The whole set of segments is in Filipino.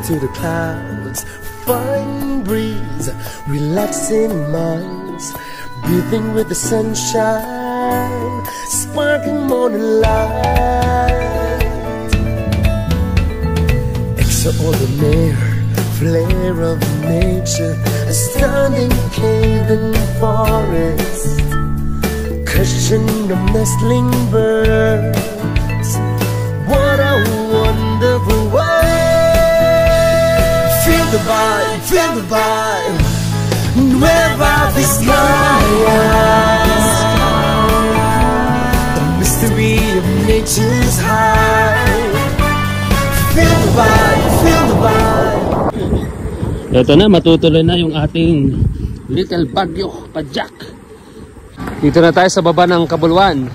to the clouds, fine breeze, relaxing minds, breathing with the sunshine, sparkling morning light. Extraordinary flare of nature, astounding cave and forest, cushion of nestling birds. What a wonderful world. Feel the vibe, feel the vibe, wherever the sky. The mystery of nature's high. Feel the vibe, feel the vibe. Ito na, matutuloy na yung ating Little Baguio Padjak. Dito na tayo sa baba ng Kabuluan.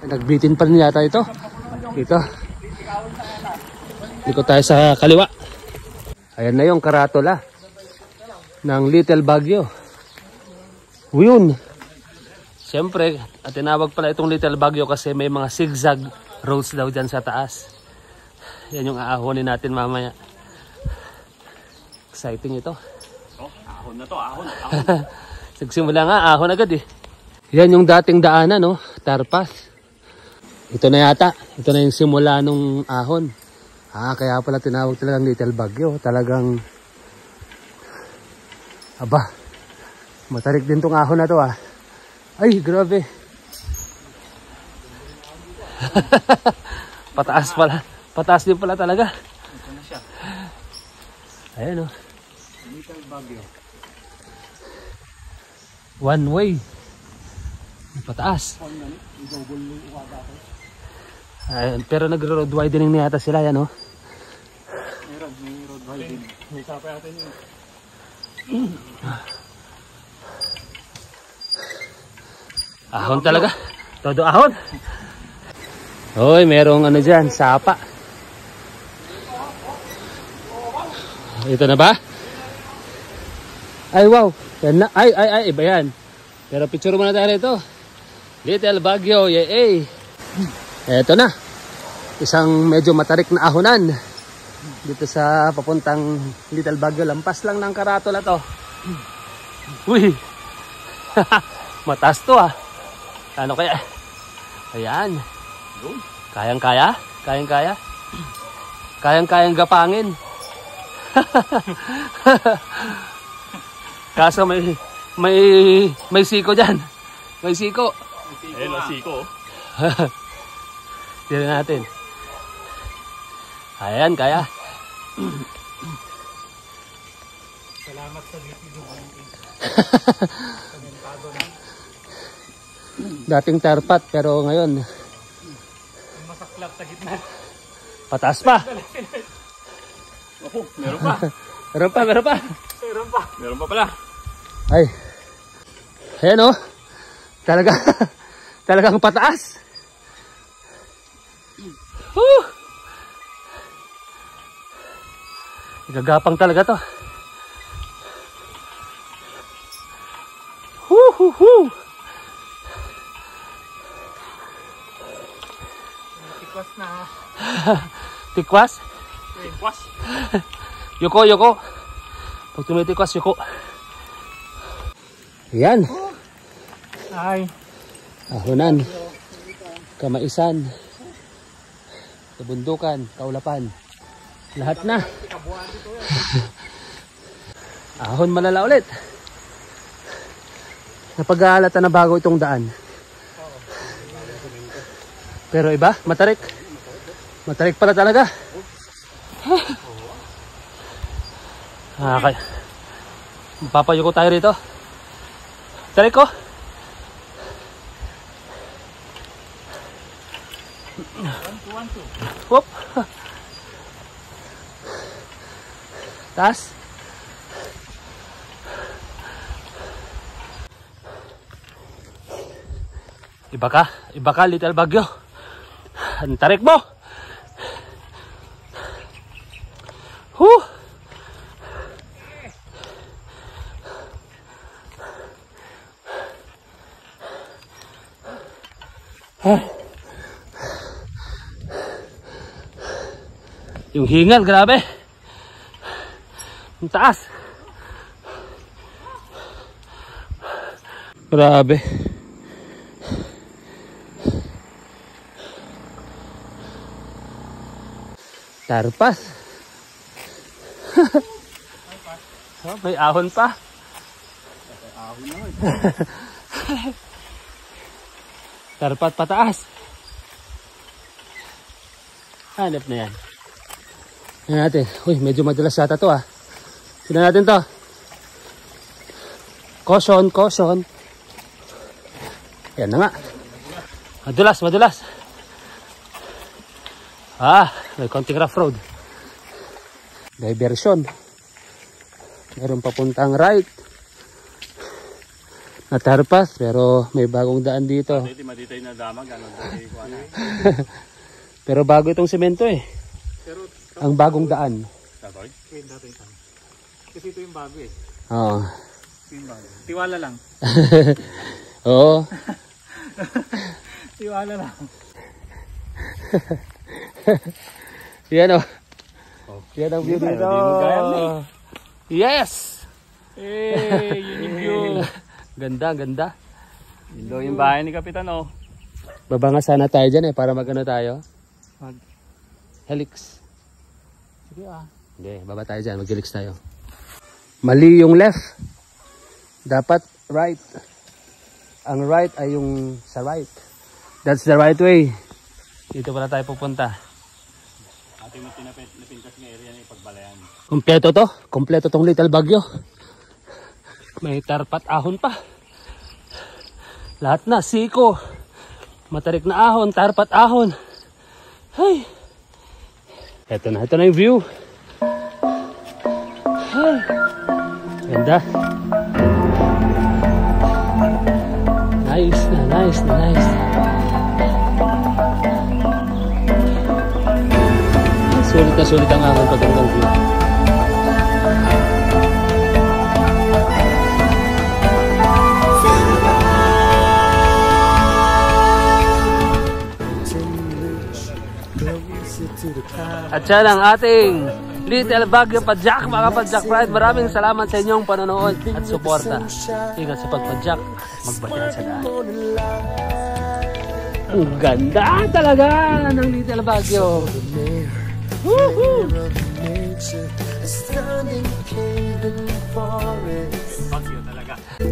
Nagbitin pa rin yata ito. Dito. Dito tayo sa kaliwa. Ayan na yung karatula ng Little Baguio. Uyun. Siyempre, tinawag pala itong Little Baguio kasi may mga zigzag roads daw dyan sa taas. Yan yung aahonin natin mamaya. Exciting ito. Oh, ahon na to, ahon. Nagsimula nga, ahon agad eh. Yan yung dating daanan, no? Tarpas. Ito na yata. Ito na yung simula nung ahon. Kaya pala tinawag talagang Little Baguio. Talagang, aba, matarik din tong ahon na to ah. Ay, grabe. Pataas pala. Pataas din pala talaga. Ito na siya. Ayan o. Little Baguio. One way. Pataas. Ayan, pero nagro-road widening na yata sila yan o. May road widening. May kapay natin yun. Ahon talaga. Todo ahon. Hoy, merong ano dyan, sapa. Ito na ba? Ay, wow. Yan na. Ay, iba yan. Pero picture muna tayo rito. Little Baguio, yay. Ito na. Isang medyo matarik na ahonan. Dito sa papuntang Little Baguio. Lampas lang ng karatula to. Uy. Mataas to ah. Ano kaya? Ayan. Kayang-kaya? Kayang-kaya? Kayang-kayang gapangin. Kaso may siko dyan. May siko. Ayun, may siko. Tira natin. Ayan, kaya. Salamat sa video. Dating tarpat pero ngayon Masaklap sa gitna. pataas pa. Opo, meron pa. Meron pa. Meron pa pala. Ay. Ayan o. Talagang pataas. Gagapang talaga to. Tikwas na. Tikwas? Tikwas. Yoko. Pag tumitikwas, yoko. Ayan. Ay. Ahonan. Kamaisan. Kabundukan. Kaulapan. Lahat na. Ahon malala ulit. Napag-aalata na bago itong daan. Pero iba, matarik. Matarik pala talaga. Okay. Papayuko tayo rito. Tarik ko. Whoop. Taas. Iba ka, Little Baguio. Ang tarik mo. Yung hingal, grabe. Ang taas. Grabe. Tarpas. Oh, may ahon pa. Tarpat pataas. Hanap na yan. Tingnan natin. Uy, medyo madulas yata to ah. Tingnan natin to. Caution, caution. Yan na nga. Madulas, madulas. Ah, may konting rough road. Diversion. Meron papuntang right. Natarpas, pero may bagong daan dito. Matitay na damag. Pero bago itong semento eh. Ang bagong daan. Kasi ito yung bago eh. Oo. Tiwala lang. Oo. Tiwala lang. Yan o. Yan ang view dito. Yes! Eh, yun yung view. Ganda, ganda. Yun daw yung bahay ni Kapitan oh. Baba nga sana tayo dyan eh, para magano tayo. Helix. Sige ah. Hindi, baba tayo dyan, mag-helix tayo. Mali yung left. Dapat right. Ang right ay yung sa right. That's the right way. Dito pala tayo pupunta. Ating napintas ng area ng pagbalayan. Kompleto to. Kompleto tong Little Baguio. May tarpat ahon pa. Lahat na. Siko. Matarik na ahon. Tarpat ahon. Ay. Ito na yung view. Ay. Ganda. Nice na, nice na, nice. Sulit na sulit ang ahon pag ganitong view. At yan ang ating Little Baguio Padjak, mga Padjak Pride. Maraming salamat sa inyong panonood at suporta. Ingat sa pagpadjak at magbasya sa daan. Ang ganda talaga ng Little Baguio. Woohoo!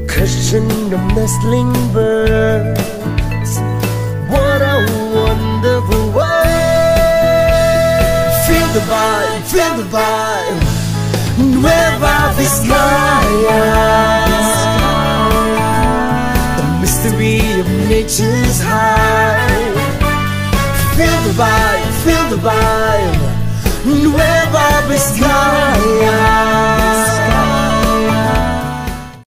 Cushion of nestling birds. What a wonderful world. Feel the vibe, feel the vibe. Wherever the sky, the mystery of nature's high. Feel the vibe, feel the vibe. Wherever the sky.